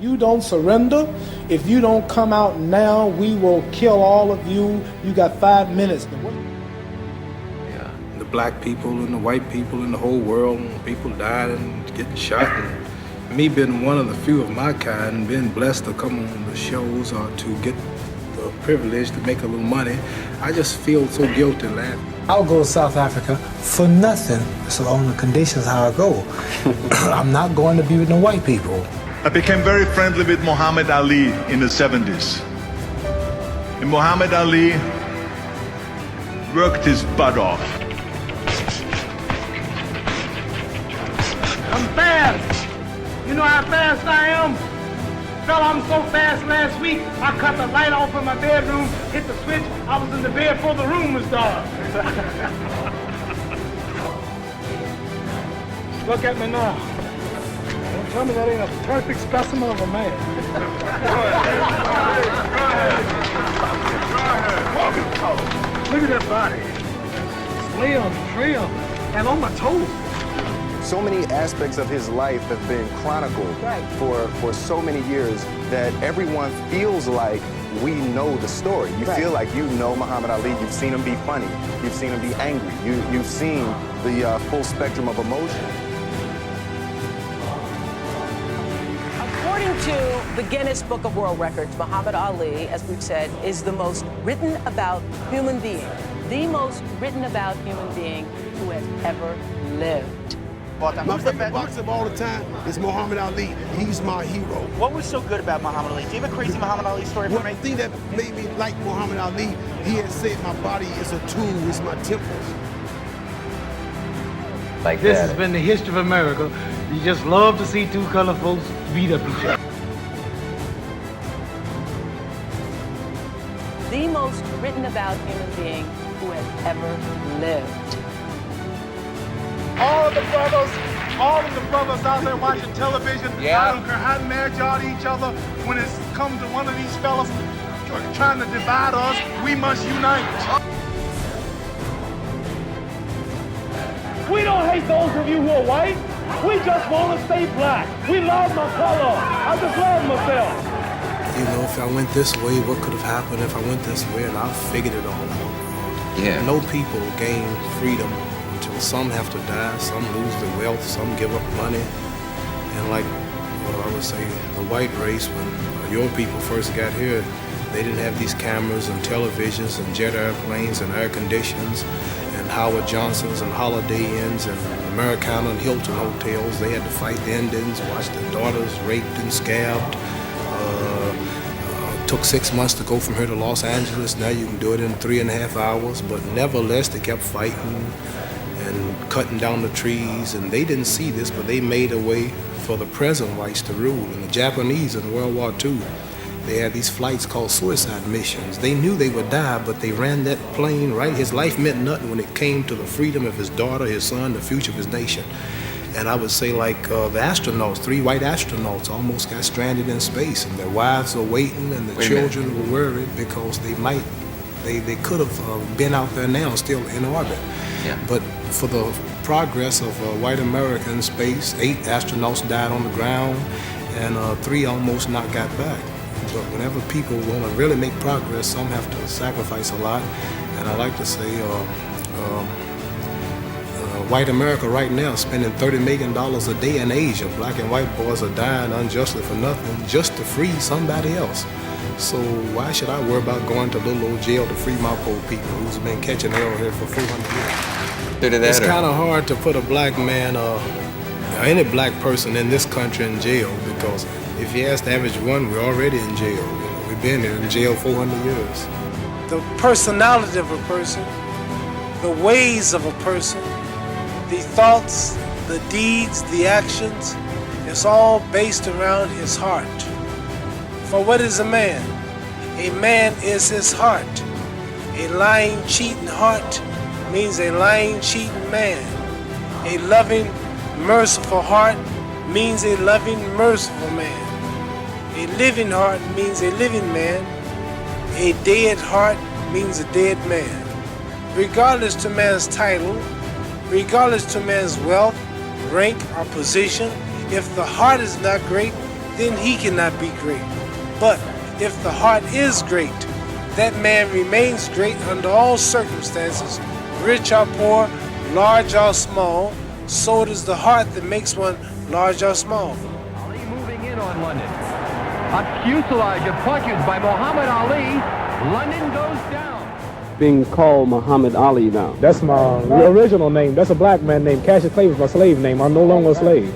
You don't surrender. If you don't come out now, we will kill all of you. You got 5 minutes. Yeah, the black people and the white people in the whole world, and people died and getting shot. And me being one of the few of my kind, being blessed to come on the shows or to get the privilege to make a little money, I just feel so guilty laughing. I'll go to South Africa for nothing, so on the conditions how I go. I'm not going to be with no white people. I became very friendly with Muhammad Ali in the 70s. And Muhammad Ali worked his butt off. I'm fast. You know how fast I am? Fella, I'm so fast last week, I cut the light off in my bedroom, hit the switch, I was in the bed before the room was dark. Look at me now. Don't tell me that ain't a perfect specimen of a man. Look at that body. Slim, trim, and on my toes. So many aspects of his life have been chronicled for so many years that everyone feels like we know the story. You feel like you know Muhammad Ali. You've seen him be funny. You've seen him be angry. You've seen the full spectrum of emotion. According to the Guinness Book of World Records, Muhammad Ali, as we've said, is the most written about human being, the most written about human being who has ever lived. My favorite boxer of all the time is Muhammad Ali. He's my hero. What was so good about Muhammad Ali? Do you have a crazy Muhammad Ali story for me? The thing that made me like Muhammad Ali, he had said my body is a tool, it's my temple. Like this that. has been the history of America. You just love to see two colored folks beat up each other. The most written about human being who has ever lived. All of the brothers out there watching television, I don't care how mad y'all at each other, when it comes to one of these fellas trying to divide us, we must unite. We don't hate those of you who are white. We just want to stay black. We love my color. I just love myself. You know, if I went this way, what could have happened if I went this way? And I figured it all out. Yeah. No people gain freedom until some have to die, some lose their wealth, some give up money. And like I would say, the white race, when your people first got here, they didn't have these cameras and televisions and jet airplanes and air conditions and Howard Johnsons and Holiday Inns and Americana and Hilton hotels. They had to fight the Indians, watch their daughters raped and scabbed. Took 6 months to go from here to Los Angeles. Now you can do it in 3.5 hours, but nevertheless they kept fighting and cutting down the trees, and they didn't see this, but they made a way for the present whites to rule. And the Japanese in World War II, they had these flights called suicide missions. They knew they would die, but they ran that plane right. His life meant nothing when it came to the freedom of his daughter, his son, the future of his nation. And I would say, like the astronauts, 3 white astronauts almost got stranded in space, and their wives are waiting, and the children were worried because they could have been out there now, still in orbit. Yeah. But for the progress of white America in space, 8 astronauts died on the ground, and 3 almost not got back. But whenever people want to really make progress, some have to sacrifice a lot. And I like to say, white America right now is spending $30 million a day in Asia. Black and white boys are dying unjustly for nothing just to free somebody else. So why should I worry about going to little old jail to free my poor people who's been catching hell here for 400 years? It's kind of hard to put a black man or any black person in this country in jail, because if you ask the average one, we're already in jail. You know, we've been in jail 400 years. The personality of a person, the ways of a person, the thoughts, the deeds, the actions, it's all based around his heart. For what is a man? A man is his heart. A lying, cheating heart means a lying, cheating man. A loving, merciful heart means a loving, merciful man. A living heart means a living man. A dead heart means a dead man. Regardless to man's title, regardless to man's wealth, rank, or position, if the heart is not great, then he cannot be great. But if the heart is great, that man remains great under all circumstances, rich or poor, large or small. So it is the heart that makes one large or small. Ali moving in on London. A fuselage of punches by Muhammad Ali. London goes down. Being called Muhammad Ali now. That's my original name. That's a black man name. Cassius Clay was my slave name. I'm no longer a slave.